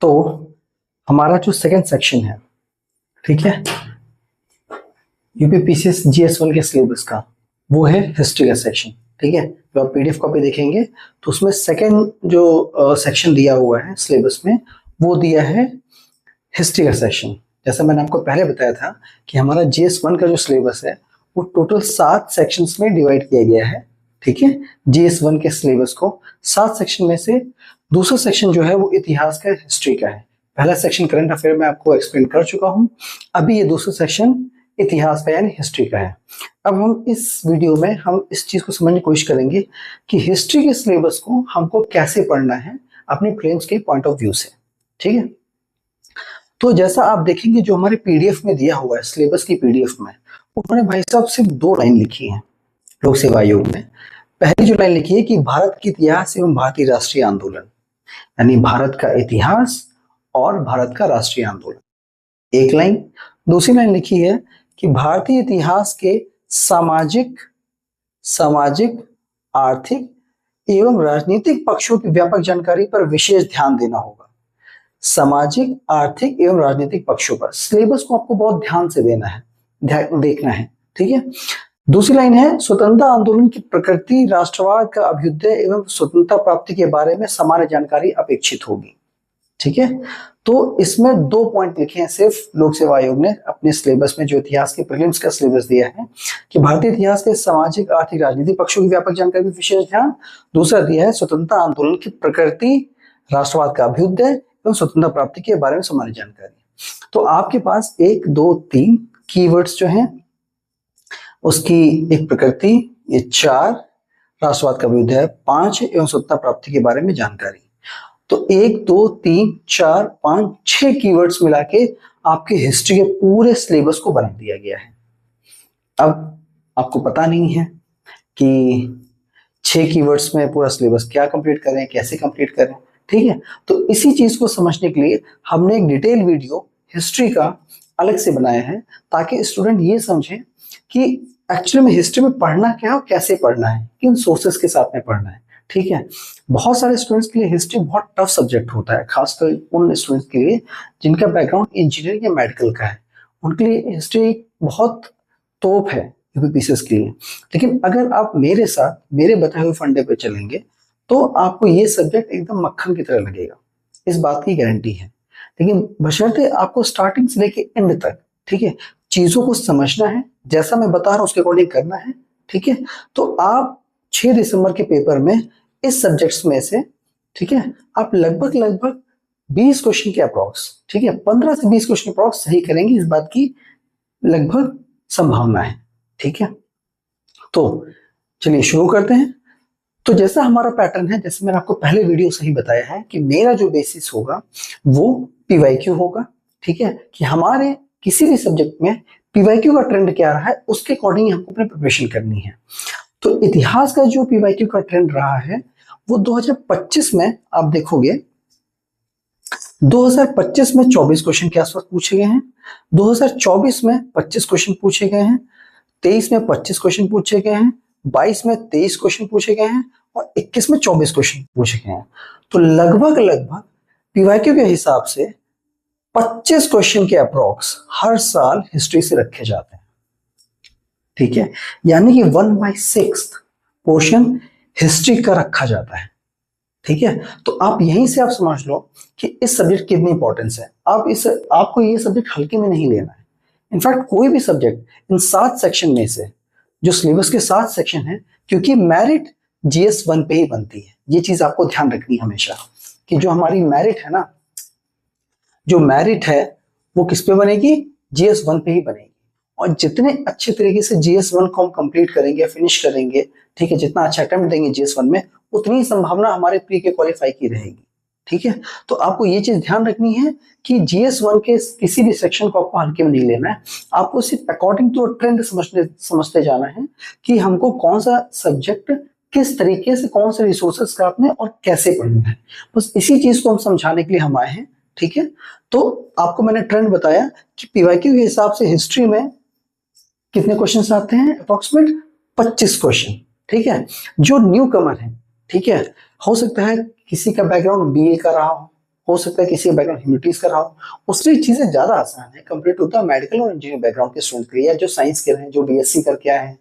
तो हमारा जो सेकंड सेक्शन है, ठीक है, यूपीपीसीएस जीएस 1 के सिलेबस का, वो है हिस्ट्री का सेक्शन। ठीक है, तो आप पीडीएफ कॉपी देखेंगे तो उसमें सेकंड जो सेक्शन दिया हुआ है सिलेबस में, वो दिया है हिस्ट्री का सेक्शन। जैसा मैंने आपको पहले बताया था कि हमारा जीएस 1 का जो सिलेबस है वो टोटल 7 सेक्शंस में डिवाइड किया गया है। ठीक है, जीएस 1 के सिलेबस को 7 सेक्शन में से दूसरा सेक्शन जो है वो इतिहास का, हिस्ट्री का है। पहला सेक्शन करंट अफेयर में आपको एक्सप्लेन कर चुका हूं, अभी ये दूसरा सेक्शन इतिहास का यानी हिस्ट्री का है। अब हम इस वीडियो में हम इस चीज को समझने की कोशिश करेंगे कि हिस्ट्री के सिलेबस को हमको कैसे पढ़ना है अपने फ्रेंड्स के पॉइंट ऑफ व्यू से। ठीक है, तो जैसा आप देखेंगे जो हमारे पीडीएफ में दिया हुआ है, सिलेबस की पीडीएफ में, उन्होंने भाई साहब सिर्फ 2 लाइन लिखी है लोक सेवा आयोग ने। पहली जो लाइन लिखी है कि भारत के इतिहास एवं भारतीय राष्ट्रीय आंदोलन, यानी भारत का इतिहास और भारत का राष्ट्रीय आंदोलन, एक लाइन। दूसरी लाइन लिखी है कि भारतीय इतिहास के सामाजिक आर्थिक एवं राजनीतिक पक्षों की व्यापक जानकारी पर विशेष ध्यान देना होगा। सामाजिक, आर्थिक एवं राजनीतिक पक्षों पर सिलेबस को आपको बहुत ध्यान से देना है, देखना है। ठीक है, दूसरी लाइन है स्वतंत्रता आंदोलन की प्रकृति, राष्ट्रवाद का अभ्युदय एवं स्वतंत्रता प्राप्ति के बारे में सामान्य जानकारी अपेक्षित होगी। ठीक है, तो इसमें 2 पॉइंट लिखे हैं सिर्फ लोक सेवा आयोग ने अपने सिलेबस में, जो इतिहास के प्रीलिम्स का सिलेबस दिया है, कि भारतीय इतिहास के सामाजिक, आर्थिक, राजनीतिक पक्षों की व्यापक जानकारी पर विशेष ध्यान। दूसरा दिया है स्वतंत्रता आंदोलन की प्रकृति, राष्ट्रवाद का अभ्युदय एवं स्वतंत्रता प्राप्ति के बारे में सामान्य जानकारी। तो आपके पास 1, 2, 3 कीवर्ड्स जो हैं, उसकी एक प्रकृति, ये 4 राष्ट्रवाद का अभ्युदय, 5 एवं स्वतंत्रता प्राप्ति के बारे में जानकारी। तो 1, 2, 3, 4, 5, 6 कीवर्ड्स मिला के आपके हिस्ट्री के पूरे सिलेबस को बना दिया गया है। अब आपको पता नहीं है कि 6 कीवर्ड्स में पूरा सिलेबस क्या कंप्लीट करें, कैसे कंप्लीट करें। ठीक है, तो इसी चीज को समझने के लिए हमने एक डिटेल वीडियो हिस्ट्री का अलग से बनाया है, ताकि स्टूडेंट ये समझे कि एक्चुअली में हिस्ट्री में पढ़ना क्या है और कैसे पढ़ना है, किन सोर्सेस के साथ में पढ़ना है। ठीक है, बहुत सारे स्टूडेंट्स के लिए हिस्ट्री बहुत टफ सब्जेक्ट होता है, खासकर उन स्टूडेंट्स के लिए जिनका बैकग्राउंड इंजीनियरिंग या मेडिकल का है, उनके लिए हिस्ट्री बहुत तोप है यूपीपीसीएस के लिए। लेकिन अगर आप मेरे साथ, मेरे बताए हुए फंडे पे चलेंगे तो आपको ये सब्जेक्ट एकदम मक्खन की तरह लगेगा, इस बात की गारंटी है। लेकिन बशर्ते आपको स्टार्टिंग से लेके एंड तक, ठीक है, चीजों को समझना है, जैसा मैं बता रहा हूं उसके अकॉर्डिंग करना है। ठीक है, तो आप 6 दिसंबर के पेपर में इस सब्जेक्ट्स में से, ठीक है, आप लगभग 20 क्वेश्चन के अप्रॉक्स, ठीक है, 15 से 20 क्वेश्चन अप्रॉक्स सही करेंगे, इस बात की लगभग संभावना है। ठीक है, तो चलिए शुरू करते हैं। तो जैसा हमारा पैटर्न है, जैसे मैंने आपको पहले वीडियो से ही बताया है कि मेरा जो बेसिस होगा वो पीवाईक्यू होगा। ठीक है, कि हमारे किसी भी सब्जेक्ट में पीवाईक्यू का ट्रेंड क्या रहा है उसके अकॉर्डिंग हमको अपनी प्रिपरेशन करनी है। तो इतिहास का जो पीवाईक्यू का ट्रेंड रहा है वो 2025 में आप देखोगे, 2025 में 24 क्वेश्चन के आसपास पूछे गए हैं, 2024 में 25 क्वेश्चन पूछे गए हैं, 23 में 25 क्वेश्चन पूछे गए हैं, 22 में 23 क्वेश्चन पूछे गए हैं और 21 में 24 क्वेश्चन पूछे गए हैं। तो लगभग पीवाईक्यू के हिसाब से 25 क्वेश्चन के अप्रॉक्स हर साल हिस्ट्री से रखे जाते हैं। ठीक है, यानी कि 1/6 पोर्शन हिस्ट्री का रखा जाता है। ठीक है, तो आप यहीं से आप समझ लो कि इस सब्जेक्ट की कितनी इंपॉर्टेंस है। आपको ये सब्जेक्ट हल्के में नहीं लेना है। इनफैक्ट कोई भी सब्जेक्ट इन 7 सेक्शन में से, जो सिलेबस के 7 सेक्शन है, क्योंकि मेरिट जीएस 1 पे ही बनती है, ये चीज आपको ध्यान रखनी है हमेशा कि जो हमारी मेरिट है ना, जो मेरिट है वो किस पे बनेगी, जीएस 1 पे ही बनेगी। और जितने अच्छे तरीके से जीएस 1 को हम कंप्लीट करेंगे, फिनिश करेंगे, ठीक है, जितना अच्छा अटेम्प्ट देंगे जीएस 1 में, उतनी संभावना हमारे प्री के क्वालिफाई की रहेगी। ठीक है, तो आपको ये चीज ध्यान रखनी है कि जीएस 1 के किसी भी सेक्शन को आपको हल्के में नहीं लेना है, आपको सिर्फ अकॉर्डिंग टू ट्रेंड समझते जाना है कि हमको कौन सा सब्जेक्ट किस तरीके से, कौन से रिसोर्सेस का आपने और कैसे पढ़ना है। बस इसी चीज को हम समझाने के लिए हम आए हैं। ठीक है, तो आपको मैंने ट्रेंड बताया कि पीवाईक्यू के हिसाब से हिस्ट्री में कितने क्वेश्चंस आते हैं, अप्रोक्सीमेट 25 क्वेश्चन। ठीक है, जो न्यू कमर है, ठीक है, हो सकता है किसी का बैकग्राउंड बीए का रहा हो, हो सकता है किसी का बैकग्राउंड ह्यूमैनिटीज का रहा हो, उसके लिए चीजें ज्यादा आसान है कंपेयर टू द मेडिकल और इंजीनियरिंग बैकग्राउंड के स्टूडेंट के लिए, या जो साइंस के रहे हैं, जो बीएससी करके आए हैं,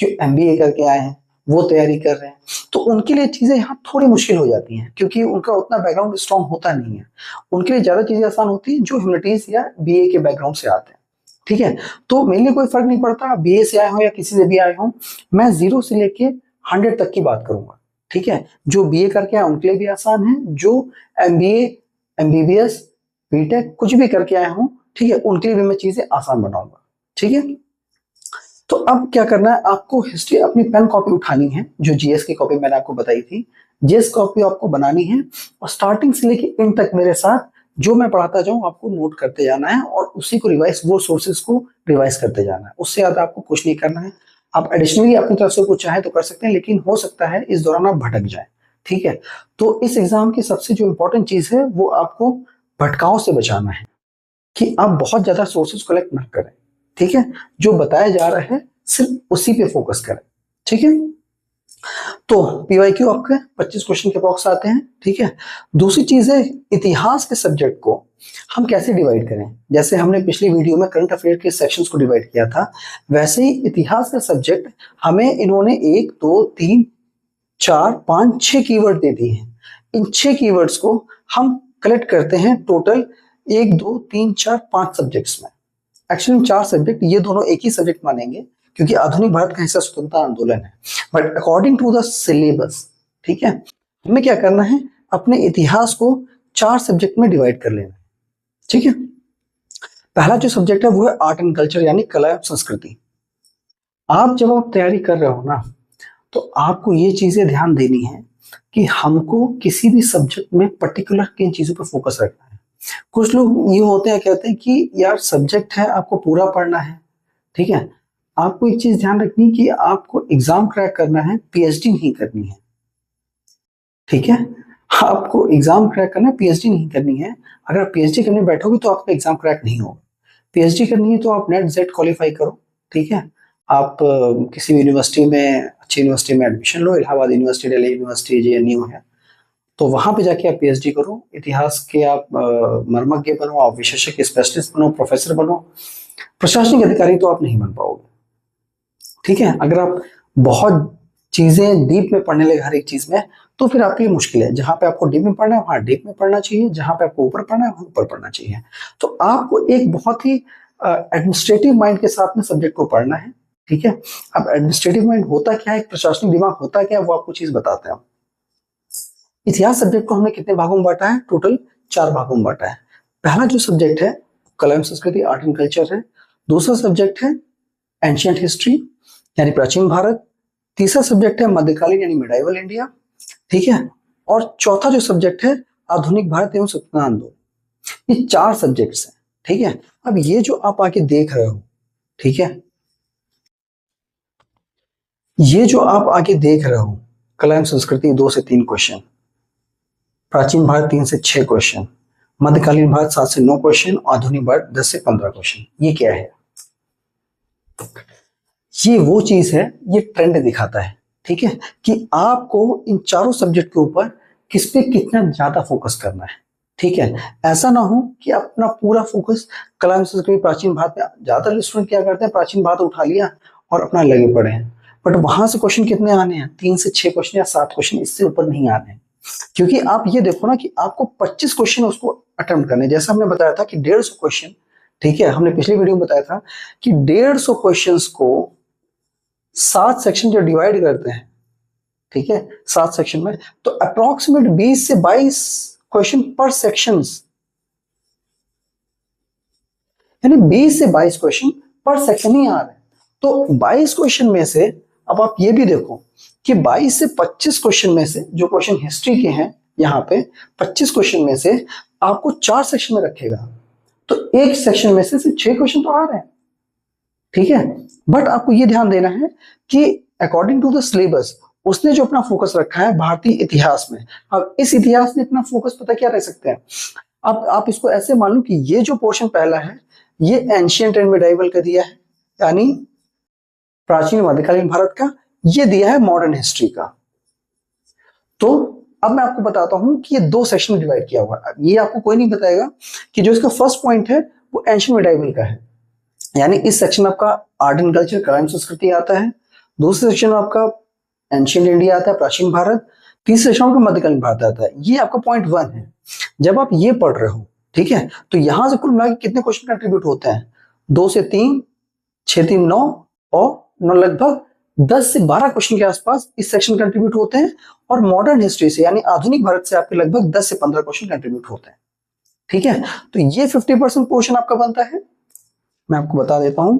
जो एमबीए करके आए हैं, वो तैयारी कर रहे हैं, तो उनके लिए चीजें यहाँ थोड़ी मुश्किल हो जाती हैं क्योंकि उनका उतना बैकग्राउंड स्ट्रांग होता नहीं है। उनके लिए ज्यादा चीजें आसान होती है जो ह्यूमैनिटीज या बीए के बैकग्राउंड से आते हैं। ठीक है, तो मेरे लिए कोई फर्क नहीं पड़ता बीए से आए हो या किसी से भी आए हो, मैं 0 से लेके 100 तक की बात करूंगा। ठीक है, जो बीए करके आए उनके लिए भी आसान है, जो एमबीए, एमबीबीएस, बीटेक कुछ भी करके आए हो, ठीक है, उनके लिए भी मैं चीजें आसान बनाऊंगा। ठीक है, तो अब क्या करना है, आपको हिस्ट्री अपनी पेन कॉपी उठानी है, जो जीएस की कॉपी मैंने आपको बताई थी, जीएस कॉपी आपको बनानी है और स्टार्टिंग से लेके एंड तक मेरे साथ जो मैं पढ़ाता जाऊं आपको नोट करते जाना है और उसी को रिवाइज, वो सोर्सेज को रिवाइज करते जाना है, उससे ज्यादा आपको कुछ नहीं करना है। आप एडिशनली अपनी तरफ से कुछ चाहे तो कर सकते हैं, लेकिन हो सकता है इस दौरान आप भटक जाए। ठीक है, तो इस एग्जाम की सबसे जो इंपॉर्टेंट चीज है वो आपको भटकाव से बचाना है, कि आप बहुत ज्यादा सोर्सेज कलेक्ट ना करें। ठीक है, जो बताया जा रहा है सिर्फ उसी पे फोकस करें। ठीक है, तो पीवाईक्यू आपके 25 क्वेश्चन के बॉक्स आते हैं। ठीक है, दूसरी चीज है इतिहास के सब्जेक्ट को हम कैसे डिवाइड करें। जैसे हमने पिछली वीडियो में करंट अफेयर के सेक्शंस को डिवाइड किया था, वैसे ही इतिहास का सब्जेक्ट हमें इन्होंने 1 2 3 4 5 6 कीवर्ड दे दिए हैं। इन 6 कीवर्ड्स को हम कलेक्ट करते हैं टोटल 1 2 3 4 5 सब्जेक्ट्स में। एक्चुअली 4 सब्जेक्ट, ये दोनों एक ही सब्जेक्ट मानेंगे क्योंकि आधुनिक भारत का हिस्सा स्वतंत्रता आंदोलन है, but according to the syllabus, ठीक है, हमें क्या करना है, अपने इतिहास को 4 सब्जेक्ट में डिवाइड कर लेना है। ठीक है, पहला जो सब्जेक्ट है वो है आर्ट एंड कल्चर, यानी कला एवं संस्कृति। जब आप तैयारी कर रहे हो ना, तो आपको ये चीजें ध्यान देनी है कि हमको किसी भी सब्जेक्ट में पर्टिकुलर किन चीजों पर फोकस रखना है। कुछ लोग ये होते हैं, कहते हैं कि यार सब्जेक्ट है आपको पूरा पढ़ना है। ठीक है, आपको एक चीज ध्यान रखनी कि आपको एग्जाम क्रैक करना है, पीएचडी नहीं करनी है। ठीक है, आपको एग्जाम क्रैक करना है, पीएचडी नहीं करनी है। अगर आप पीएचडी करने बैठोगे तो आपका एग्जाम क्रैक नहीं होगा। पीएचडी करनी है तो आप नेट जेट क्वालिफाई करो। ठीक है, आप किसी भी यूनिवर्सिटी में, अच्छी यूनिवर्सिटी में एडमिशन लो, Allahabad university, Delhi university, JNU है, तो वहां पे जाके आप पीएचडी करो। इतिहास के आप मर्मज्ञ बनो, आप विशेषज्ञ स्पेशलिस्ट बनो, प्रोफेसर बनो। प्रशासनिक अधिकारी तो आप नहीं बन पाओगे। ठीक है, अगर आप बहुत चीजें डीप में पढ़ने लगे हर एक चीज में, तो फिर आपके लिए मुश्किल है। जहां पे आपको डीप में पढ़ना है वहां डीप में पढ़ना चाहिए, जहां पे आपको ऊपर पढ़ना है वहां ऊपर पढ़ना चाहिए। तो आपको एक बहुत ही एडमिनिस्ट्रेटिव माइंड के साथ में सब्जेक्ट को पढ़ना है। ठीक है, अब एडमिनिस्ट्रेटिव माइंड होता क्या है, एक प्रशासनिक दिमाग होता क्या है, वो आपको चीज बताते हैं। इतिहास सब्जेक्ट को हमने कितने भागों में बांटा है, टोटल 4 भागों में बांटा है। पहला जो सब्जेक्ट है कला एवं संस्कृति, आर्ट एंड कल्चर है। दूसरा सब्जेक्ट है एंशियंट हिस्ट्री, यानी प्राचीन भारत। तीसरा सब्जेक्ट है मध्यकालीन, यानी मिडाइवल इंडिया। ठीक है, और चौथा जो सब्जेक्ट है आधुनिक भारत एवं स्वतंत्रता आंदोलन। ये 4 सब्जेक्ट्स हैं। ठीक है, अब ये जो आप आके देख रहे हो, ठीक है, ये जो आप आगे देख रहे हो, कला एवं संस्कृति 2 से 3 क्वेश्चन, प्राचीन भारत 3 से 6 क्वेश्चन, मध्यकालीन भारत 7 से 9 क्वेश्चन, आधुनिक भारत 10 से 15 क्वेश्चन। ये क्या है, ये वो चीज है, ये ट्रेंड दिखाता है। ठीक है, कि आपको इन चारों सब्जेक्ट के ऊपर किस पे कितना ज्यादा फोकस करना है। ठीक है, ऐसा ना हो कि अपना पूरा फोकस कला एवं संस्कृति प्राचीन भारत में, ज्यादातर स्टूडेंट क्या करते हैं, प्राचीन भारत उठा लिया और अपना लगे पड़े हैं, बट वहां से क्वेश्चन कितने आने हैं, 3 से 6 क्वेश्चन या 7 क्वेश्चन, इससे ऊपर नहीं आने हैं। क्योंकि आप ये देखो ना कि आपको 25 क्वेश्चन उसको अटेम्प्ट करने, जैसा हमने बताया था कि 150 क्वेश्चन। ठीक है, हमने पिछली वीडियो में बताया था कि 150 क्वेश्चंस को 7 सेक्शन जो डिवाइड करते हैं, ठीक है, 7 सेक्शन में, तो अप्रोक्सीमेट 20 से 22 क्वेश्चन पर सेक्शन, यानी 20 से 22 क्वेश्चन पर सेक्शन ही आ रहे हैं। तो 22 क्वेश्चन में से अब आप ये भी देखो कि 22 से 25 क्वेश्चन में से, जो क्वेश्चन हिस्ट्री के हैं यहाँ पे, 25 क्वेश्चन में से आपको 4 सेक्शन में रखेगा, तो एक सेक्शन में से सिर्फ 6 क्वेश्चन तो आ रहे हैं। ठीक है, बट आपको ये ध्यान देना है कि अकॉर्डिंग टू द सिलेबस उसने जो अपना फोकस रखा है भारतीय इतिहास में। अब इस इतिहास में अपना फोकस पता क्या रह सकते हैं, अब आप इसको ऐसे मान लो कि ये जो पोर्शन पहला है ये एंशियंट एंड मिडाइवल का दिया है, यानी प्राचीन मध्यकालीन भारत का, ये दिया है मॉडर्न हिस्ट्री का। तो अब मैं आपको बताता हूं कि ये दो सेक्शन में डिवाइड किया हुआ है। ये आपको कोई नहीं बताएगा कि जो इसका फर्स्ट पॉइंट है वो एंशिएंट मिडाइवल का है, यानी इस सेक्शन में आपका आर्ट एंड कल्चर, कला एवं संस्कृति आता है। दूसरे सेक्शन में आपका एंशिएंट इंडिया आता है, प्राचीन भारत। तीसरे सेक्शन में मध्यकालीन भारत आता है। ये आपका पॉइंट 1 है। जब आप ये पढ़ रहे हो, ठीक है, तो यहां से कुल मिला के कितने क्वेश्चन कंट्रीब्यूट होते हैं? 2 से 3, 6 3 9 और 9 लगभग 10 से 12 क्वेश्चन के आसपास इस सेक्शन कंट्रीब्यूट होते हैं। और मॉडर्न हिस्ट्री से यानी आधुनिक भारत से आपके लगभग 10 से 15 क्वेश्चन कंट्रीब्यूट होते हैं। ठीक है, तो ये 50% पोर्शन आपका बनता है। मैं आपको बता देता हूं,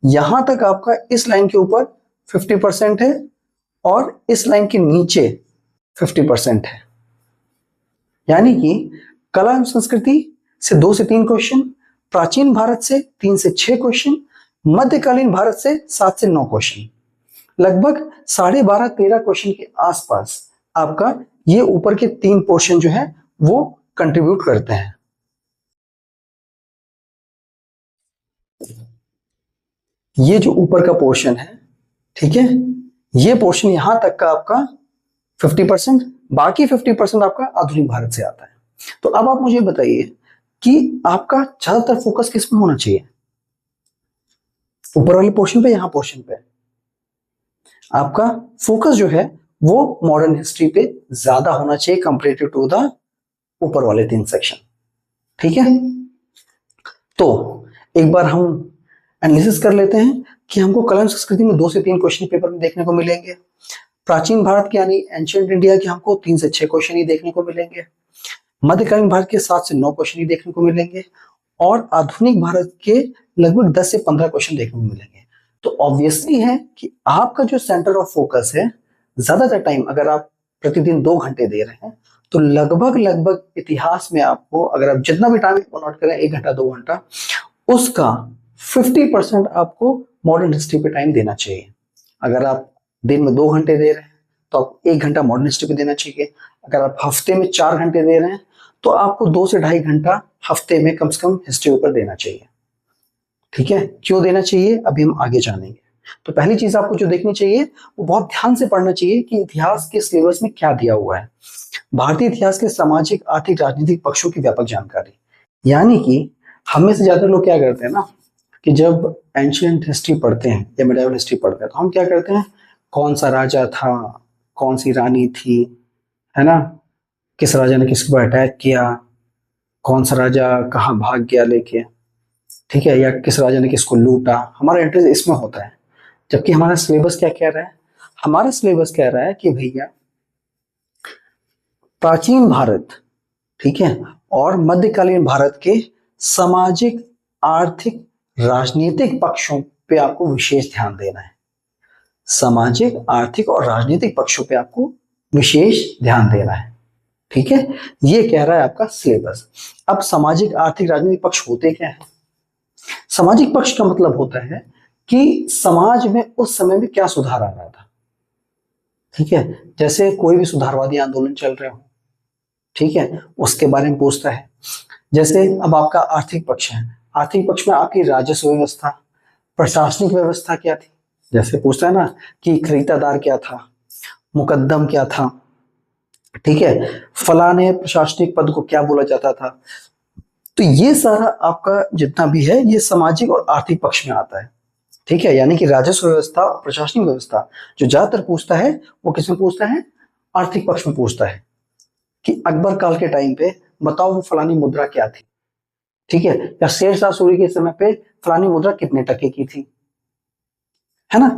यहां तक आपका इस लाइन के ऊपर 50% है और इस लाइन के नीचे 50% है। यानी कि कला एवं संस्कृति से 2 से 3 क्वेश्चन, प्राचीन भारत से 3 से 6 क्वेश्चन, मध्यकालीन भारत से 7 से 9 क्वेश्चन, लगभग 12.5-13 क्वेश्चन के आसपास आपका ये ऊपर के 3 पोर्शन जो है वो कंट्रीब्यूट करते हैं। ये जो ऊपर का पोर्शन है, ठीक है, ये पोर्शन यहां तक का आपका 50%, बाकी 50% आपका आधुनिक भारत से आता है। तो अब आप मुझे बताइए कि आपका ज्यादातर फोकस किस में होना चाहिए? ऊपर वाले पोर्शन पे, यहां पोर्शन पे? आपका फोकस जो है वो मॉडर्न हिस्ट्री पे ज्यादा होना चाहिए कंपेरेटिव टू द ऊपर वाले 3 सेक्शन। ठीक है, तो एक बार हम एनालिसिस कर लेते हैं कि हमको कला एवं संस्कृति में 2 से 3 क्वेश्चन पेपर में देखने को मिलेंगे। प्राचीन भारत के यानी एंशिएंट इंडिया के हमको 3 से 6 क्वेश्चन ही देखने को मिलेंगे। मध्यकालीन भारत के 7 से 9 क्वेश्चन ही देखने को मिलेंगे और आधुनिक भारत के लगभग 10 से 15 क्वेश्चन देखने को मिलेंगे। तो ऑब्वियसली है कि आपका जो सेंटर ऑफ फोकस है, ज्यादातर टाइम अगर आप प्रतिदिन 2 घंटे दे रहे हैं तो लगभग इतिहास में आपको, अगर आप जितना भी टाइम अलॉट करें, 1 घंटा 2 घंटा, उसका 50% आपको मॉडर्न हिस्ट्री पे टाइम देना चाहिए। अगर आप दिन में 2 घंटे दे रहे हैं तो आप 1 घंटा मॉडर्न हिस्ट्री पे देना चाहिए। अगर आप हफ्ते में 4 घंटे दे रहे हैं तो आपको 2 से 2.5 घंटा हफ्ते में कम से कम हिस्ट्री ऊपर देना चाहिए। ठीक है, क्यों देना चाहिए अभी हम आगे जानेंगे। तो पहली चीज आपको जो देखनी चाहिए वो बहुत ध्यान से पढ़ना चाहिए कि इतिहास के सिलेबस में क्या दिया हुआ है। भारतीय इतिहास के सामाजिक, आर्थिक, राजनीतिक पक्षों की व्यापक जानकारी। यानी कि हम में से ज्यादा लोग क्या करते हैं ना, कि जब एंशिएंट हिस्ट्री पढ़ते हैं या मिडाइवल हिस्ट्री पढ़ते हैं तो हम क्या करते हैं, कौन सा राजा था, कौन सी रानी थी, है ना, किस राजा ने किसको अटैक किया, कौन सा राजा कहाँ भाग गया लेके, ठीक है, या किस राजा ने किसको लूटा, हमारा इंटरेस्ट इसमें होता है। जबकि हमारा सिलेबस क्या कह रहा है? हमारा सिलेबस कह रहा है कि भैया प्राचीन भारत, ठीक है, और मध्यकालीन भारत के सामाजिक, आर्थिक, राजनीतिक पक्षों पे आपको विशेष ध्यान देना है। सामाजिक, आर्थिक और राजनीतिक पक्षों पे आपको विशेष ध्यान देना है। ठीक है, ये कह रहा है आपका सिलेबस। अब सामाजिक, आर्थिक, राजनीतिक पक्ष होते क्या है? सामाजिक पक्ष का मतलब होता है कि समाज में उस समय में क्या सुधार आ रहा था। ठीक है, जैसे कोई भी सुधारवादी आंदोलन चल रहे हो, ठीक है, उसके बारे में पूछता है। जैसे अब आपका आर्थिक पक्ष है, आर्थिक पक्ष में आपकी राजस्व व्यवस्था, प्रशासनिक व्यवस्था क्या थी, जैसे पूछता है ना कि खरीदादार क्या था, मुकद्दम क्या था, ठीक है, फलाने प्रशासनिक पद को क्या बोला जाता था। तो ये सारा आपका जितना भी है ये सामाजिक और आर्थिक पक्ष में आता है। ठीक है, यानी कि राजस्व व्यवस्था और प्रशासनिक व्यवस्था जो ज्यादातर पूछता है वो किसमें पूछता है? आर्थिक पक्ष में पूछता है कि अकबर काल के टाइम पे बताओ वो फलानी मुद्रा क्या थी, ठीक है, या शेरशाह सूरी के समय पे फलानी मुद्रा कितने टके की थी, है ना।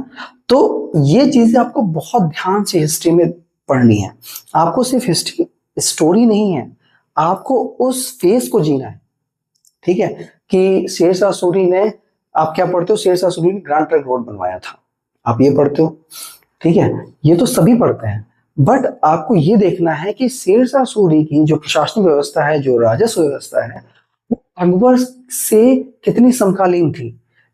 तो ये चीजें आपको बहुत ध्यान से हिस्ट्री में पढ़नी है। आपको सिर्फ हिस्ट्री स्टोरी नहीं है, आपको उस फेज को जीना है। ठीक है, कि शेरशाह सूरी ने, आप क्या पढ़ते हो, शेरशाह सूरी ने ग्रैंड ट्रंक रोड बनवाया था, आप ये पढ़ते हो। ठीक है, ये तो सभी पढ़ते हैं, बट आपको ये देखना है कि शेरशाह सूरी की जो प्रशासनिक व्यवस्था है, जो राजस्व व्यवस्था है, वो अकबर से कितनी समकालीन थी।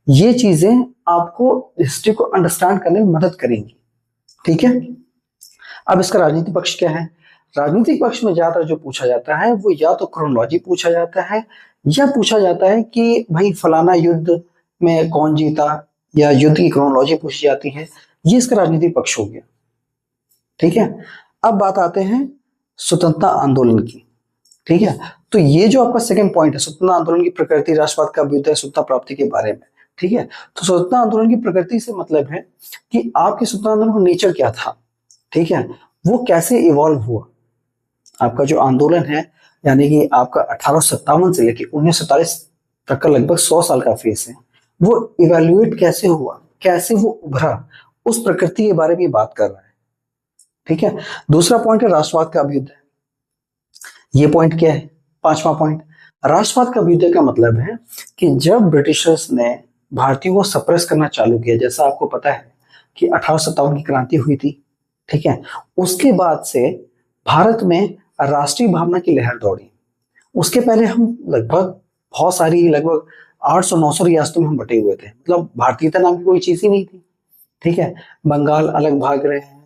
ये चीजें आपको हिस्ट्री को अंडरस्टैंड करने में मदद करेंगी। ठीक है, अब इसका राजनीतिक पक्ष क्या है? राजनीतिक पक्ष में ज्यादातर जो पूछा जाता है वो या तो क्रोनोलॉजी पूछा जाता है, या पूछा जाता है कि भाई फलाना युद्ध में कौन जीता, या युद्ध की क्रोनोलॉजी पूछी जाती है। ये इसका राजनीतिक पक्ष हो गया। ठीक है, अब बात आते हैं स्वतंत्रता आंदोलन की। ठीक है, तो ये जो आपका सेकंड पॉइंट है, स्वतंत्रता आंदोलन की प्रकृति, राष्ट्रवाद का अभ्युदय, स्वतंत्रता प्राप्ति के बारे में। ठीक है, तो स्वतंत्रता आंदोलन की प्रकृति से मतलब है कि आपके स्वतंत्रता आंदोलन का नेचर क्या था। ठीक है, वो कैसे इवॉल्व हुआ। आपका जो आंदोलन है, यानी कि आपका 1857 से लेकर 1947 तक का लगभग 100 साल का फेस है, वो इवेल्युएट कैसे हुआ, कैसे वो उभरा, उस प्रकृति के बारे में बात कर रहा है। ठीक है, दूसरा पॉइंट है राष्ट्रवाद का अभ्युदय। ये पॉइंट क्या है, पांचवा पॉइंट। राष्ट्रवाद का अभ्युदय का मतलब है कि जब ब्रिटिशर्स ने भारतीयों को सप्रेस करना चालू किया, जैसा आपको पता है कि 1857 की क्रांति हुई थी। ठीक है, उसके बाद से भारत में राष्ट्रीय भावना की लहर दौड़ी। उसके पहले हम लगभग बहुत सारी, लगभग 800-900 रियासतों में हम बटे हुए थे, मतलब भारतीयता नाम की कोई चीज ही नहीं थी। ठीक है, बंगाल अलग भाग रहे हैं,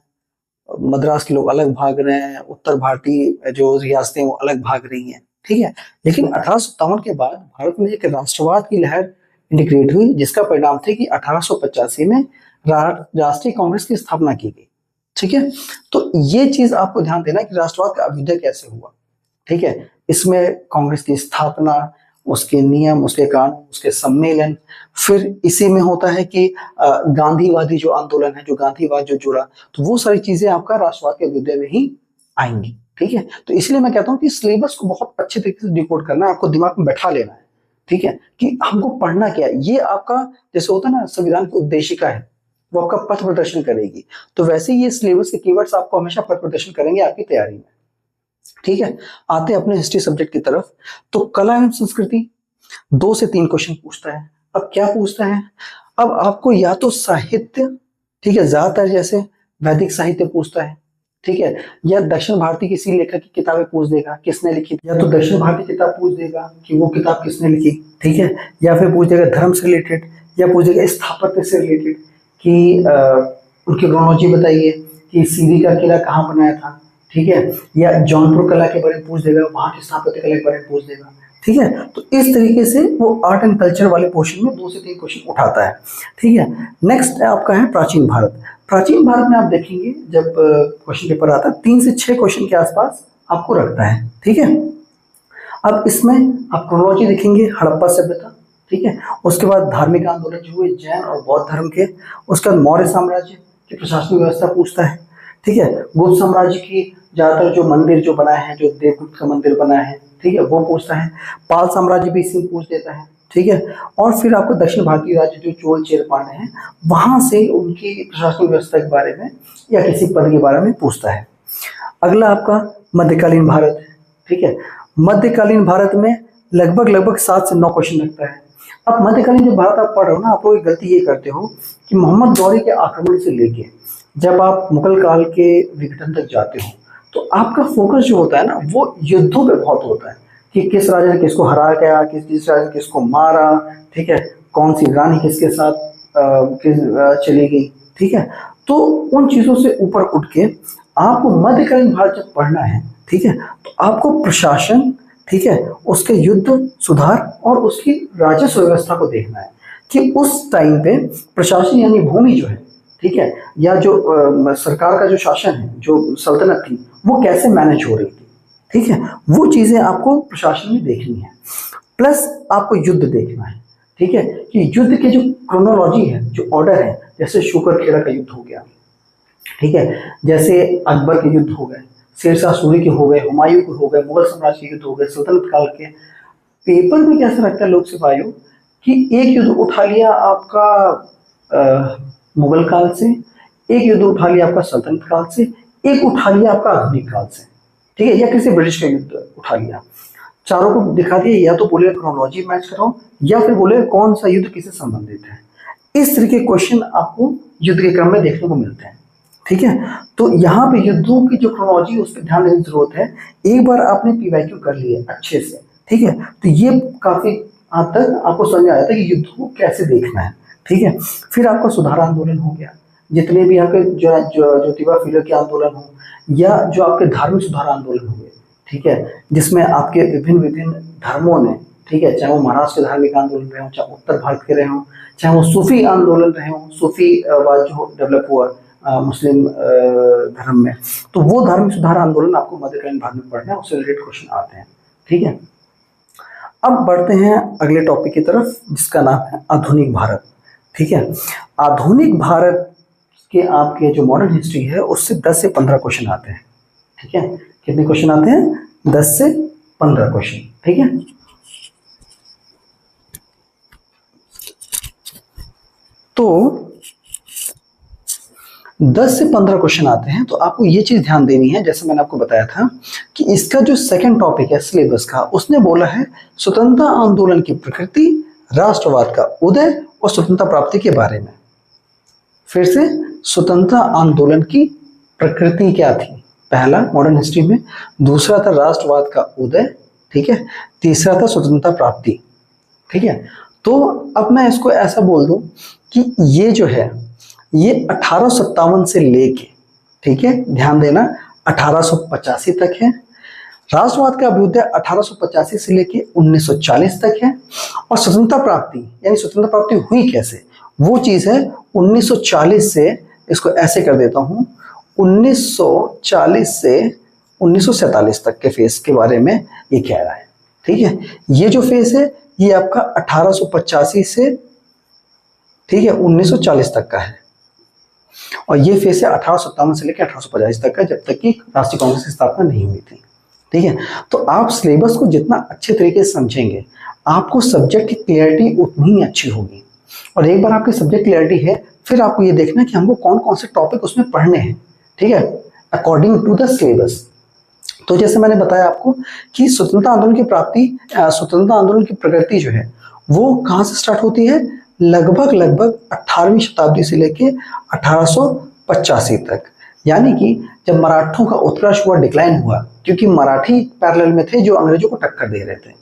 मद्रास के लोग अलग भाग रहे हैं, उत्तर भारतीय जो रियासतें वो अलग भाग रही हैं। ठीक है, लेकिन 1857 के बाद भारत में एक राष्ट्रवाद की लहर इंटीग्रेट हुई, जिसका परिणाम थे कि 1885 में राष्ट्रीय कांग्रेस की स्थापना की गई। ठीक है, तो ये चीज आपको ध्यान देना कि राष्ट्रवाद का अभ्युदय कैसे हुआ। ठीक है, इसमें कांग्रेस की स्थापना, उसके नियम, उसके कानून, उसके सम्मेलन, फिर इसी में होता है कि गांधीवादी जो आंदोलन है, जो गांधीवाद जो जुड़ा, तो वो सारी चीजें आपका राष्ट्रवाद के विषय में ही आएंगी। ठीक है, तो इसलिए मैं कहता हूँ कि सिलेबस को बहुत अच्छे तरीके से डिकोड करना है, आपको दिमाग में बैठा लेना है। ठीक है, कि हमको पढ़ना क्या है, ये आपका जैसे होता है ना, संविधान की उद्देशिका है, वो आपका पथ प्रदर्शन करेगी। तो वैसे ही ये सिलेबस के कीवर्ड्स आपको हमेशा पथ प्रदर्शन करेंगे आपकी तैयारी में। ठीक है, आते हैं अपने हिस्ट्री सब्जेक्ट की तरफ। तो कला एवं संस्कृति 2 से 3 क्वेश्चन पूछता है। अब क्या पूछता है, अब आपको या तो साहित्य, ठीक है, ज्यादातर जैसे वैदिक साहित्य पूछता है। ठीक है, या दक्षिण भारतीय किसी लेखक की किताबें पूछ देगा, किसने लिखी, या तो दक्षिण भारतीय किताब पूछ देगा कि वो किताब किसने लिखी। ठीक है, या फिर पूछ देगा धर्म से रिलेटेड, या पूछ देगा स्थापत्य से रिलेटेड कि उनकी क्रोनोलॉजी बताइए कि सीरी का किला कहाँ बनाया था। ठीक है, या जौनपुर कला के बारे में पूछ देगा, वहां की स्थापत्य कला के बारे में पूछ देगा। ठीक है, तो इस तरीके से वो आर्ट एंड कल्चर वाले पोर्शन में 2 से 3 क्वेश्चन उठाता है। ठीक है, नेक्स्ट आपका है प्राचीन भारत। प्राचीन भारत में आप देखेंगे जब क्वेश्चन पेपर आता है, 3 से 6 क्वेश्चन के आसपास आपको रखता है। ठीक है, अब इसमें आप क्रोनोलॉजी देखेंगे, हड़प्पा सभ्यता। ठीक है, उसके बाद धार्मिक आंदोलन जो हुए जैन और बौद्ध धर्म के, उसके बाद मौर्य साम्राज्य की प्रशासनिक व्यवस्था पूछता है। ठीक है, गुप्त साम्राज्य की ज्यादातर जो मंदिर जो बनाए हैं, जो देवगुप्त का मंदिर बना है, ठीक है, वो पूछता है। पाल साम्राज्य भी इसी में पूछ देता है। ठीक है, और फिर आपको दक्षिण भारतीय राज्य जो चोल चेर पांड्य हैं, वहां से उनकी प्रशासनिक व्यवस्था के बारे में या किसी पद के बारे में पूछता है। अगला आपका मध्यकालीन भारत है। ठीक है, मध्यकालीन भारत में लगभग 7 से 9 क्वेश्चन लगता है। अब मध्यकालीन जो भारत आप पढ़ रहे हो ना, आप लोग गलती ये करते हो कि मोहम्मद गौरी के आक्रमण से लेके जब आप मुगल काल के विघटन तक जाते हो, तो आपका फोकस जो होता है ना, वो युद्धों पे बहुत होता है कि किस राजा ने किसको हरा गया, किस राजा ने किसको मारा। ठीक है, कौन सी रानी किसके साथ चली गई। ठीक है, तो उन चीजों से ऊपर उठ के आपको मध्यकालीन भारत जब पढ़ना है, ठीक है, तो आपको प्रशासन, ठीक है, उसके युद्ध सुधार और उसकी राजस्व व्यवस्था को देखना है कि उस टाइम पे प्रशासन यानी भूमि जो है, ठीक है, या जो सरकार का जो शासन है, जो सल्तनत थी, वो कैसे मैनेज हो रही थी। ठीक है, वो चीजें आपको प्रशासन में देखनी है। प्लस आपको युद्ध देखना है। ठीक है, कि युद्ध के जो क्रोनोलॉजी है, जो ऑर्डर है, जैसे शुकर खेड़ा का युद्ध हो गया, ठीक है, जैसे अकबर के युद्ध हो गए, शेरशाह सूरी के हो गए, हुमायूं के हो गए, मुगल साम्राज्य के युद्ध हो गए, सल्तनत काल के। पेपर में कैसा लगता है लोक सिपाहियों कि एक युद्ध उठा लिया आपका मुगल काल से, एक युद्ध उठा लिया आपका सल्तनत काल से, एक उठा लिया आपका आधुनिक काल से। ठीक है, या किसी ब्रिटिश का युद्ध उठा लिया, चारों को दिखा दिया, या तो बोले क्रोनोलॉजी मैच कराओ, या फिर बोले कौन सा युद्ध किससे संबंधित है। इस तरह के क्वेश्चन आपको युद्ध के क्रम में देखने को मिलते हैं। ठीक है, तो यहाँ पे युद्धों की जो क्रोनोलॉजी उस पर ध्यान देने की जरूरत है। एक बार आपने पीवाईक्यू कर लिए अच्छे से, ठीक है, तो ये काफी हद तक आपको समझ में आ जाता है कि युद्ध को कैसे देखना है। ठीक है, फिर आपका सुधार आंदोलन हो गया, जितने भी आपके जो ज्योतिबा फुले के आंदोलन हो, या जो आपके धार्मिक सुधार आंदोलन हुए, ठीक है, जिसमें आपके विभिन्न विभिन्न धर्मों ने, ठीक है, चाहे वो महाराष्ट्र के धार्मिक आंदोलन रहे हो, चाहे उत्तर भारत के रहे हो, चाहे वो सूफी आंदोलन रहे हो, सूफी वाद जो डेवलप हुआ मुस्लिम धर्म में, तो वो धार्मिक सुधार आंदोलन आपको मध्यकालीन भारत में पढ़ना है, उससे रिलेटेड क्वेश्चन आते हैं। ठीक है, अब बढ़ते हैं अगले टॉपिक की तरफ जिसका नाम है आधुनिक भारत। ठीक है, आधुनिक भारत के आपके जो मॉडर्न हिस्ट्री है उससे 10 से 15 क्वेश्चन आते हैं। ठीक है, कितने क्वेश्चन आते हैं? 10 से 15 क्वेश्चन। ठीक है, तो 10 से 15 क्वेश्चन आते हैं, तो आपको ये चीज ध्यान देनी है, जैसे मैंने आपको बताया था कि इसका जो सेकंड टॉपिक है सिलेबस का, उसने बोला है स्वतंत्रता आंदोलन की प्रकृति, राष्ट्रवाद का उदय और स्वतंत्रता प्राप्ति के बारे में। फिर से, स्वतंत्रता आंदोलन की प्रकृति क्या थी, पहला मॉडर्न हिस्ट्री में, दूसरा था राष्ट्रवाद का उदय, ठीक है, तीसरा था स्वतंत्रता प्राप्ति। ठीक है, तो अब मैं इसको ऐसा बोल दूं कि ये जो है ये 1857 से लेके, ठीक है, ध्यान देना, 1885 तक है। राष्ट्रवाद का अभ्युदय 1885 से लेके 1940 तक है। और स्वतंत्रता प्राप्ति यानी स्वतंत्रता प्राप्ति हुई कैसे, वो चीज है 1940 से, इसको ऐसे कर देता हूं, 1940 से 1947 तक के फेस के बारे में ये कह रहा है। ठीक है, ये जो फेस है ये आपका 1885 से, ठीक है, 1940 तक का है, और ये फेस है 1857 से लेकर 1885 तक का, जब तक कि राष्ट्रीय कांग्रेस की स्थापना नहीं हुई थी। ठीक है, तो आप सिलेबस को जितना अच्छे तरीके से समझेंगे आपको सब्जेक्ट की क्लियरिटी उतनी ही अच्छी होगी। और एक बार आपकी सब्जेक्ट क्लियरिटी है, फिर आपको ये देखना है कि हमको कौन कौन से टॉपिक उसमें पढ़ने हैं। ठीक है, अकॉर्डिंग टू द सिलेबस। तो जैसे मैंने बताया आपको कि स्वतंत्रता आंदोलन की प्राप्ति, स्वतंत्रता आंदोलन की प्रगति जो है वो कहाँ से स्टार्ट होती है, लगभग 18वीं शताब्दी से लेके 1885 तक, यानी कि जब मराठों का उत्कर्ष हुआ, डिक्लाइन हुआ, क्योंकि मराठी पैरेलल में थे जो अंग्रेजों को टक्कर दे रहे थे।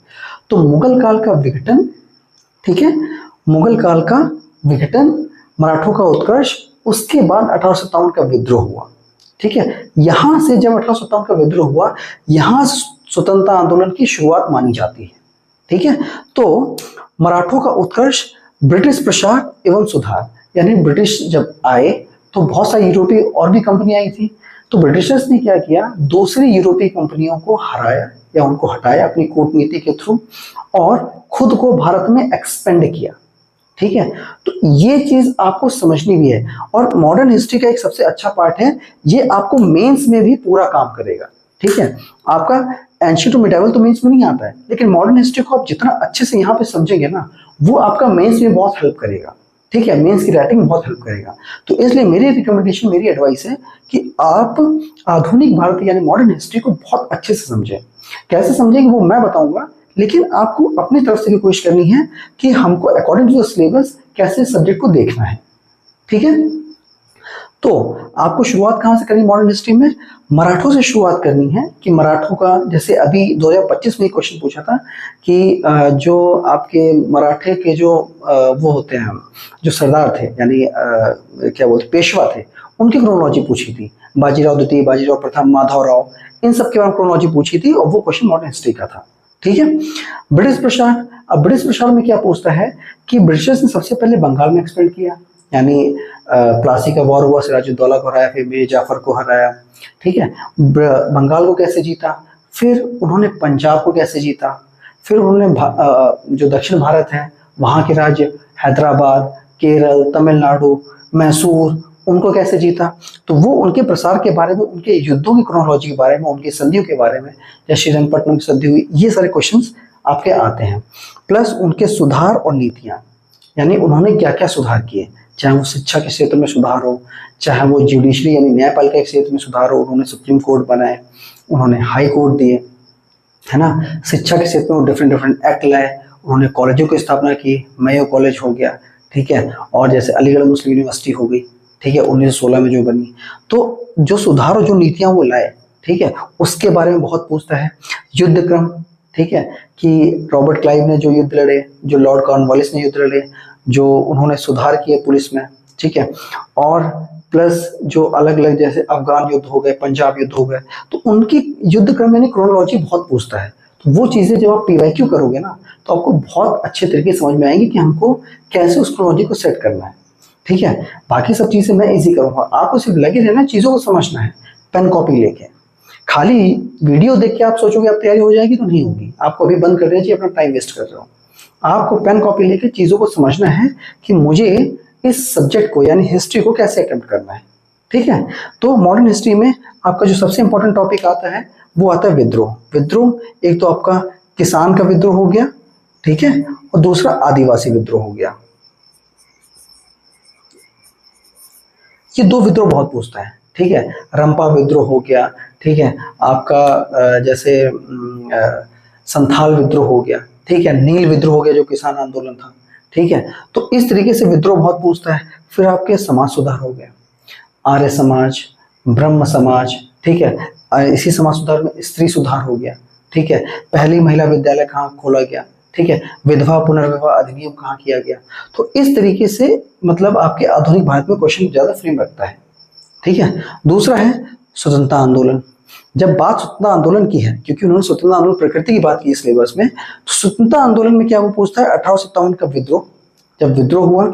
तो मुगल काल का विघटन, ठीक है, मुगल काल का विघटन, मराठों का उत्कर्ष, उसके बाद 1857 का विद्रोह हुआ। ठीक है, यहां से जब 1857 का विद्रोह हुआ, यहां स्वतंत्रता आंदोलन की शुरुआत मानी जाती है। ठीक है, तो मराठों का उत्कर्ष, ब्रिटिश प्रसार एवं सुधार, यानी ब्रिटिश जब आए तो बहुत सारी यूरोपीय और भी कंपनी आई थी, तो ब्रिटिशर्स ने क्या किया, दूसरी यूरोपीय कंपनियों को हराया या उनको हटाया अपनी कूटनीति के थ्रू, और खुद को भारत में एक्सपेंड किया। ठीक है, तो ये चीज आपको समझनी भी है, और मॉडर्न हिस्ट्री का एक सबसे अच्छा पार्ट है, ये आपको मेंस में भी पूरा काम करेगा। ठीक है, आपका एंशिएंट टू मिडाइवल तो मेंस में नहीं आता है, लेकिन मॉडर्न हिस्ट्री को आप जितना अच्छे से यहाँ पे समझेंगे ना, वो आपका मेंस में बहुत हेल्प करेगा। ठीक है, मेंस की राइटिंग में बहुत हेल्प करेगा। तो इसलिए मेरी रिकमेंडेशन, मेरी एडवाइस है कि आप आधुनिक भारत यानी मॉडर्न हिस्ट्री को बहुत अच्छे से समझें। कैसे समझेंगे वो मैं बताऊंगा, लेकिन आपको अपनी तरफ से भी कोशिश करनी है कि हमको अकॉर्डिंग टू द सिलेबस कैसे सब्जेक्ट को देखना है। ठीक है, तो आपको शुरुआत कहां से करनी है मॉडर्न हिस्ट्री में, मराठों से शुरुआत करनी है कि मराठों का, जैसे अभी 2025 में क्वेश्चन पूछा था कि जो आपके मराठे के जो वो होते हैं, जो सरदार थे, यानी क्या बोलते, पेशवा थे, उनकी क्रोनोलॉजी पूछी थी, बाजीराव द्वितीय, बाजीराव प्रथम, माधवराव, इन सब के बारे में क्रोनोलॉजी पूछी थी, और वो क्वेश्चन मॉडर्न हिस्ट्री का था। ठीक है, ब्रिटिश प्रसार, अब ब्रिटिश प्रसार में क्या पूछता है कि ब्रिटिशर्स ने सबसे पहले बंगाल में एक्सपेंड किया, यानी प्लासी का वॉर हुआ, सिराजुद्दौला को हराया, फिर मीर जाफर को हराया। ठीक है, बंगाल को कैसे जीता, फिर उन्होंने पंजाब को कैसे जीता, फिर उन्होंने जो दक्षिण भारत है वहाँ के राज्य, हैदराबाद, केरल, तमिलनाडु, मैसूर, उनको कैसे जीता। तो वो उनके प्रसार के बारे में, उनके युद्धों की क्रोनोलॉजी के बारे में, उनकी संधियों के बारे में, जैसे श्रीरंगपट्टनम की संधि हुई, ये सारे क्वेश्चंस आपके आते हैं। प्लस उनके सुधार और नीतियां, यानी उन्होंने क्या क्या सुधार किए, चाहे वो शिक्षा के क्षेत्र में सुधार हो, चाहे वो जुडिशरी यानी न्यायपालिका के क्षेत्र में सुधार हो, उन्होंने सुप्रीम कोर्ट बनाए, उन्होंने हाई कोर्ट दिए, है ना, शिक्षा के क्षेत्र में वो डिफरेंट डिफरेंट एक्ट लाए, उन्होंने कॉलेजों की स्थापना की, मेयो कॉलेज हो गया, ठीक है, और जैसे अलीगढ़ मुस्लिम यूनिवर्सिटी हो गई, ठीक है, 1916 में जो बनी। तो जो सुधार और जो नीतियां वो लाए, ठीक है, उसके बारे में बहुत पूछता है। युद्ध क्रम, ठीक है, कि रॉबर्ट क्लाइव ने जो युद्ध लड़े, जो लॉर्ड कॉर्नवालिस ने युद्ध लड़े, जो उन्होंने सुधार किए पुलिस में, ठीक है, और प्लस जो अलग अलग जैसे अफगान युद्ध हो गए, पंजाब युद्ध हो गए, तो उनकी युद्ध क्रम यानी क्रोनोलॉजी बहुत पूछता है। तो वो चीजें जब आप पीवाईक्यू करोगे ना, तो आपको बहुत अच्छे तरीके से समझ में आएंगी कि हमको कैसे उस क्रोनोलॉजी को सेट करना है। ठीक है, बाकी सब चीजें मैं इजी करूंगा, आपको सिर्फ लगे रहना, चीजों को समझना है पेन कॉपी लेके। खाली वीडियो देख के आप सोचोगे आप तैयारी हो जाएगी तो नहीं होगी, आपको अभी बंद कर देना चाहिए, अपना टाइम वेस्ट कर रहे हो। आपको पेन कॉपी लेके चीजों को समझना है कि मुझे इस सब्जेक्ट को यानी हिस्ट्री को कैसे अटेम्प्ट करना है। ठीक है, तो मॉडर्न हिस्ट्री में आपका जो सबसे इंपॉर्टेंट टॉपिक आता है वो आता है विद्रोह। विद्रोह एक तो आपका किसान का विद्रोह हो गया, ठीक है, और दूसरा आदिवासी विद्रोह हो गया। ये दो विद्रोह बहुत पूछता है, ठीक है। रंपा विद्रोह हो गया, ठीक है, आपका जैसे संथाल विद्रोह हो गया, ठीक है, नील विद्रोह हो गया जो किसान आंदोलन था, ठीक है। तो इस तरीके से विद्रोह बहुत पूछता है। फिर आपके समाज सुधार हो गया, आर्य समाज, ब्रह्म समाज, ठीक है। इसी समाज सुधार में स्त्री सुधार हो गया, ठीक है। पहली महिला विद्यालय कहाँ खोला गया, ठीक है। विधवा पुनर्विवाह अधिनियम कहाँ किया गया। तो इस तरीके से मतलब आपके आधुनिक भारत में क्वेश्चन ज्यादा फ्रेम रखता है, ठीक है। दूसरा है स्वतंत्रता आंदोलन। जब बात स्वतंत्रता आंदोलन की है, क्योंकि उन्होंने स्वतंत्रता आंदोलन प्रकृति की बात की सिलेबस में, तो स्वतंत्रता आंदोलन में क्या वो पूछता है 1857 का विद्रोह, जब विद्रोह हुआ,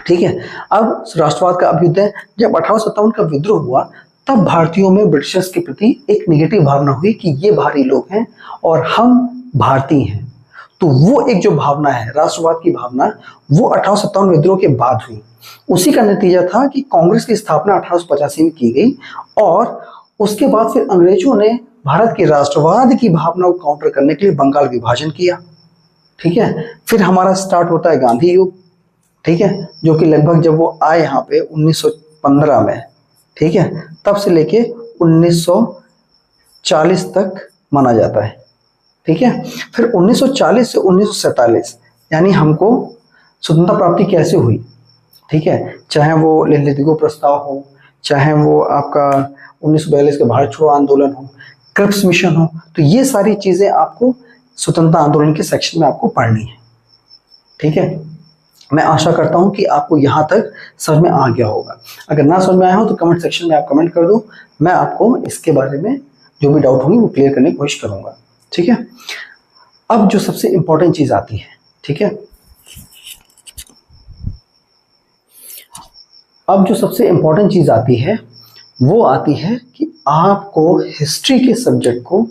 ठीक है। अब राष्ट्रवाद का अभ्युदय, जब 1857 का विद्रोह हुआ तब भारतीयों में ब्रिटिशर्स के प्रति एक निगेटिव भावना हुई कि ये बाहरी लोग हैं और हम भारतीय हैं। तो वो एक जो भावना है राष्ट्रवाद की भावना, वो 1857 विद्रोह के बाद हुई। उसी का नतीजा था कि कांग्रेस की स्थापना 1885 में की गई और उसके बाद फिर अंग्रेजों ने भारत के राष्ट्रवाद की भावना को काउंटर करने के लिए बंगाल विभाजन किया, ठीक है। फिर हमारा स्टार्ट होता है गांधी युग, ठीक है, जो कि लगभग जब वो आए यहाँ पे 1915 में, ठीक है, तब से लेके 1940 तक माना जाता है, ठीक है। फिर 1940 से 1947 यानी हमको स्वतंत्रता प्राप्ति कैसे हुई, ठीक है, चाहे वो लिंगो प्रस्ताव हो, चाहे वो आपका 1942 का भारत छोड़ो आंदोलन हो, क्रिप्स मिशन हो, तो ये सारी चीजें आपको स्वतंत्रता आंदोलन के सेक्शन में आपको पढ़नी है, ठीक है। मैं आशा करता हूं कि आपको यहां तक समझ में आ गया होगा। अगर ना समझ में आया हो तो कमेंट सेक्शन में आप कमेंट कर दो, मैं आपको इसके बारे में जो भी डाउट होंगे वो क्लियर करने की कोशिश करूंगा, ठीक है। अब जो सबसे इंपॉर्टेंट चीज आती है, ठीक है, अब जो सबसे इंपॉर्टेंट चीज आती है वो आती है कि आपको हिस्ट्री के सब्जेक्ट को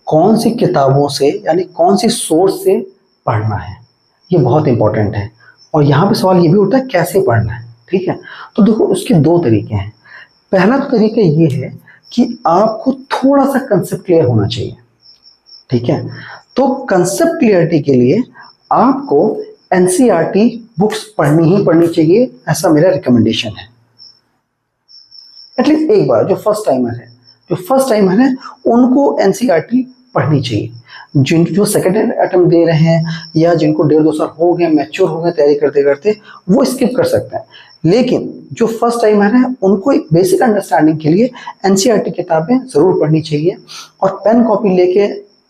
कौन सी किताबों से यानी कौन सी सोर्स से पढ़ना है। ये बहुत इंपॉर्टेंट है और यहाँ पे सवाल ये भी उठता है कैसे पढ़ना है, ठीक है। तो देखो उसके दो तरीके हैं। पहला तो तरीका ये है कि आपको थोड़ा सा कंसेप्ट क्लियर होना चाहिए, ठीक है। तो कंसेप्ट क्लियरिटी के लिए आपको एनसीईआरटी बुक्स पढ़नी ही पढ़नी चाहिए, ऐसा मेरा रिकमेंडेशन है। एटलीस्ट एक बार जो फर्स्ट टाइमर है उनको एनसीईआरटी पढ़नी चाहिए। जो सेकंड अटेम्प्ट दे रहे हैं या जिनको 1.5-2 साल हो गए, मैच्योर हो गए तैयारी करते करते, वो स्किप कर सकते हैं। लेकिन जो फर्स्ट टाइमर है उनको एक बेसिक अंडरस्टैंडिंग के लिए एनसीईआरटी किताबें जरूर पढ़नी चाहिए और पेन कॉपी लेके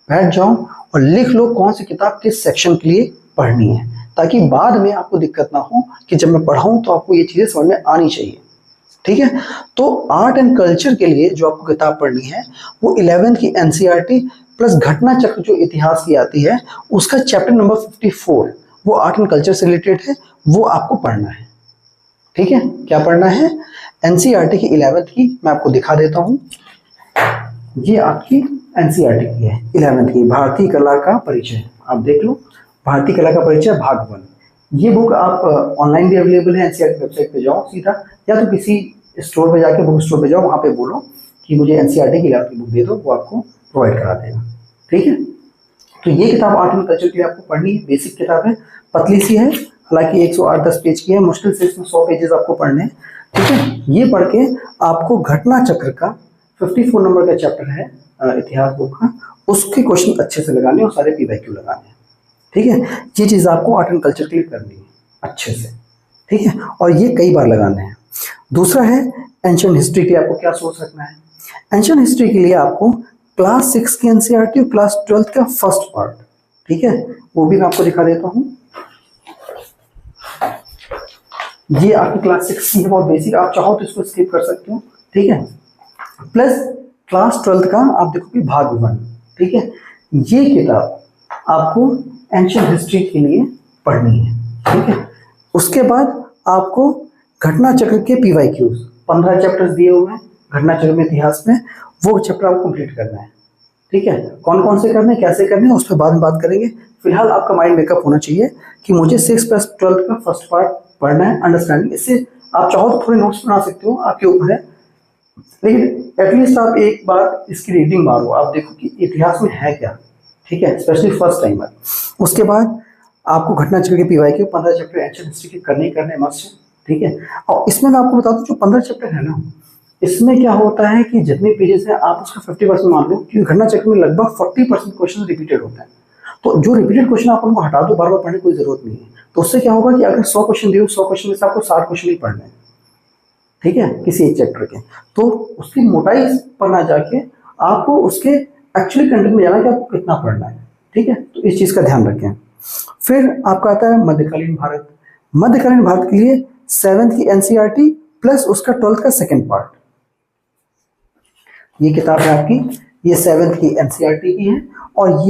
बैठ जाओ और लिख लो कौन सी किताब किस सेक्शन के लिए पढ़नी है, ताकि बाद में आपको दिक्कत ना हो कि जब मैं पढ़ाऊं तो आपको ये चीजें समझ में आनी चाहिए, ठीक है। तो आर्ट एंड कल्चर के लिए जो आपको किताब पढ़नी है वो 11th की एनसीईआरटी प्लस घटना चक्र जो इतिहास की आती है उसका चैप्टर नंबर 54 वो आर्ट एंड कल्चर से रिलेटेड है, वो आपको पढ़ना है, ठीक है। क्या पढ़ना है? एनसीईआरटी की 11th की मैं आपको दिखा देता हूं। ये आपकी एनसीईआरटी की है 11th की, भारतीय कला का परिचय। आप देख लो, भारतीय कला का परिचय भाग 1। ये बुक आप ऑनलाइन भी अवेलेबल है, एनसीईआरटी वेबसाइट पे जाओ सीधा, या तो किसी स्टोर पे जाके बुक स्टोर पे जाओ, वहां पे बोलो कि मुझे एनसीईआरटी की 11th की बुक दे दो, वो आपको प्रोवाइड करा देगा, ठीक है। तो ये किताब आर्ट एंड कल्चर के लिए आपको पढ़नी है, बेसिक किताब है, पतली सी है, हालांकि 108-10 पेज की है, मुश्किल से इसमें 100 पेजेस आपको पढ़ने हैं, ठीक है। ये पढ़ के आपको घटना चक्र का 54 नंबर का चैप्टर है इतिहास बुक का, उसके क्वेश्चन अच्छे से लगाने और सारे पीवाईक्यू लगाने हैं, ठीक है। ये चीज आपको आर्ट एंड कल्चर के लिए करनी है अच्छे से, ठीक है, और ये कई बार लगाने हैं। दूसरा है एंशिएंट हिस्ट्री के लिए आपको क्या सोच रखना है। एंशिएंट हिस्ट्री के लिए आपको क्लास 6 की एनसीईआरटी और क्लास 12 का फर्स्ट पार्ट, ठीक है, वो भी मैं आपको दिखा देता हूं। ये आपकी क्लास 6 की है, बहुत बेसिक, आप चाहो तो इसको स्किप कर सकते हो, ठीक है। प्लस क्लास 12 का आप देखोगे भाग 1, ठीक है। ये किताब आपको एंशिएंट हिस्ट्री के लिए पढ़नी है, ठीक है। उसके बाद आपको घटना चक्र के PYQs 15 चैप्टर्स दिए हुए हैं घटना चक्र में, इतिहास में, वो चैप्टर आपको कंप्लीट करना है। ठीक है, कौन कौन से करने, कैसे करने हैं, उस पर बाद में बात करेंगे। फिलहाल आपका माइंड मेकअप होना चाहिए कि मुझे 6+12 का फर्स्ट पार्ट पढ़ना है, अंडरस्टैंडिंग। इससे आप चाहो तो थोड़े नोट्स बना सकते हो, आपके ऊपर है, लेकिन एटलीस्ट आप एक बार इसकी रीडिंग मारो, आप देखो कि इतिहास में है क्या। ठीक है, स्पेशली फर्स्ट टाइमर। उसके बाद आपको घटना चक्र के PYQ 15 चैप्टर एंशिएंट हिस्ट्री के करने मस्ट है। ठीक है, और इसमें मैं आपको बता दूं जो 15 चैप्टर है ना, इसमें क्या होता है कि जितने पेजेस हैं आप उसका 50% मान लो, क्योंकि घटना चक्र में लगभग 40% क्वेश्चन रिपीटेड होते हैं। तो जो रिपीटेड क्वेश्चन आप उनको हटा दो, बार बार पढ़ने की कोई जरूरत नहीं है। तो उससे क्या होगा कि अगर 100 क्वेश्चन दिए, 100 क्वेश्चन में से आपको 60 क्वेश्चन ही पढ़ने हैं। ठीक है, किसी एक चैप्टर के, तो उसकी मोटाई पर ना जाके आपको उसके एक्चुअली कंटेंट में जाना कि आपको कितना पढ़ना है। ठीक है, तो इस चीज का ध्यान रखें। फिर आपका आता है मध्यकालीन भारत। मध्यकालीन भारत के लिए 7th की NCERT प्लस उसका 12th का सेकेंड पार्ट, ये किताब है आपकी, ये 7th की NCERT की है। और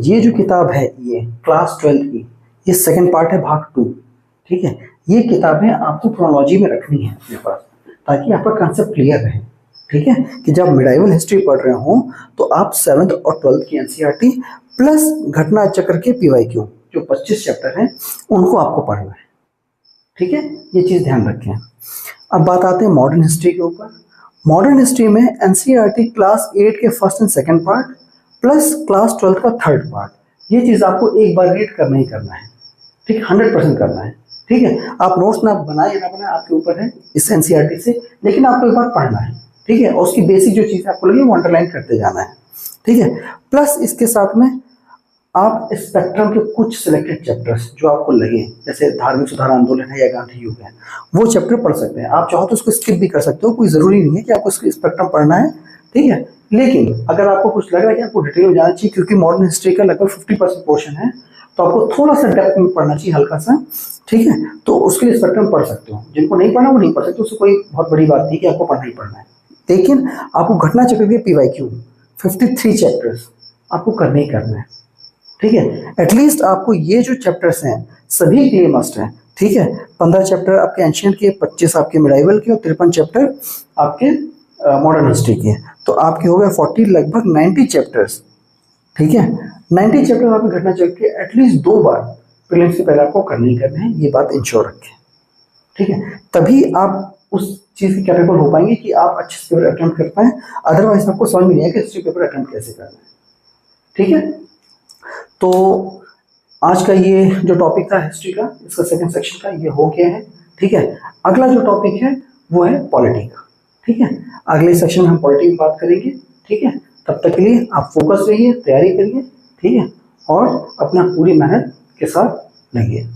ये जो किताब है ये क्लास 12th की, ये सेकेंड पार्ट है, भाग 2। ठीक है, ये किताबें आपको क्रोनोलॉजी में रखनी है अपने पास, ताकि आपका कंसेप्ट क्लियर रहे। ठीक है, कि जब मिडाइवल हिस्ट्री पढ़ रहे हो तो आप 7th और 12th की NCERT प्लस घटना चक्र के PYQ जो 25 चैप्टर हैं उनको आपको पढ़ना है। ठीक है, ये चीज ध्यान रखें। अब बात आते हैं मॉडर्न हिस्ट्री के ऊपर। मॉडर्न हिस्ट्री में NCERT क्लास 8 के first and second part plus class 12 का थर्ड पार्ट, ये चीज आपको एक बार रीड करना ही करना है। ठीक, 100% करना है। ठीक है, आप नोट्स ना बनाए ना बनाए आपके ऊपर है इस NCERT से, लेकिन आपको एक बार पढ़ना है। ठीक है, और उसकी बेसिक जो चीज आपको लगे वो अंडरलाइन करते जाना है। ठीक है, प्लस इसके साथ में आप स्पेक्ट्रम के कुछ सिलेक्टेड चैप्टर्स जो आपको लगे, जैसे धार्मिक सुधार आंदोलन है या गांधी युग है, वो चैप्टर पढ़ सकते हैं। आप चाहो तो उसको स्किप भी कर सकते हो, कोई जरूरी नहीं है कि आपको स्पेक्ट्रम पढ़ना है। ठीक है, लेकिन अगर आपको कुछ लग रहा है कि आपको डिटेल में जाना चाहिए, क्योंकि मॉडर्न हिस्ट्री का लगभग 50% पोर्शन है, तो आपको थोड़ा सा डेप्थ में पढ़ना चाहिए, हल्का सा। ठीक है, तो उसके लिए स्पेक्ट्रम पढ़ सकते हो। जिनको नहीं पढ़ना वो नहीं पढ़ सकते, उससे कोई बहुत बड़ी बात नहीं कि आपको पढ़ना ही पढ़ना है। लेकिन आपको घटना चक्र के PYQ 53 चैप्टर्स आपको करने ही करना है। ठीक है, एटलीस्ट आपको ये जो चैप्टर्स हैं सभी के लिए मस्ट है। ठीक है, 15 चैप्टर आपके एंशिएंट के, 25 आपके मिडाइवल के और 53 चैप्टर आपके मॉडर्न हिस्ट्री के, तो आपके हो गए 40, लगभग 90 चैप्टर्स। ठीक है, 90 चैप्टर आपके घटना चक्र के एटलीस्ट 2 बार प्रीलिम्स से पहले आपको करने ही करने हैं, ये बात इंश्योर रखें। ठीक है, तभी आप उस चीज के कैपेबल हो पाएंगे कि आप अच्छे से पेपर अटेम्प्ट कर पाए। अदरवाइज आपको समझ में नहीं आएगा हिस्ट्री पेपर अटेम्प्ट कैसे करना है। ठीक है, तो आज का ये जो टॉपिक था हिस्ट्री का, इसका सेकंड सेक्शन का, ये हो गया है। ठीक है, अगला जो टॉपिक है वो है पॉलिटी का। ठीक है, अगले सेक्शन में हम पॉलिटी की बात करेंगे। ठीक है, तब तक के लिए आप फोकस रहिए, तैयारी करिए। ठीक है, और अपना पूरी मेहनत के साथ लगिए।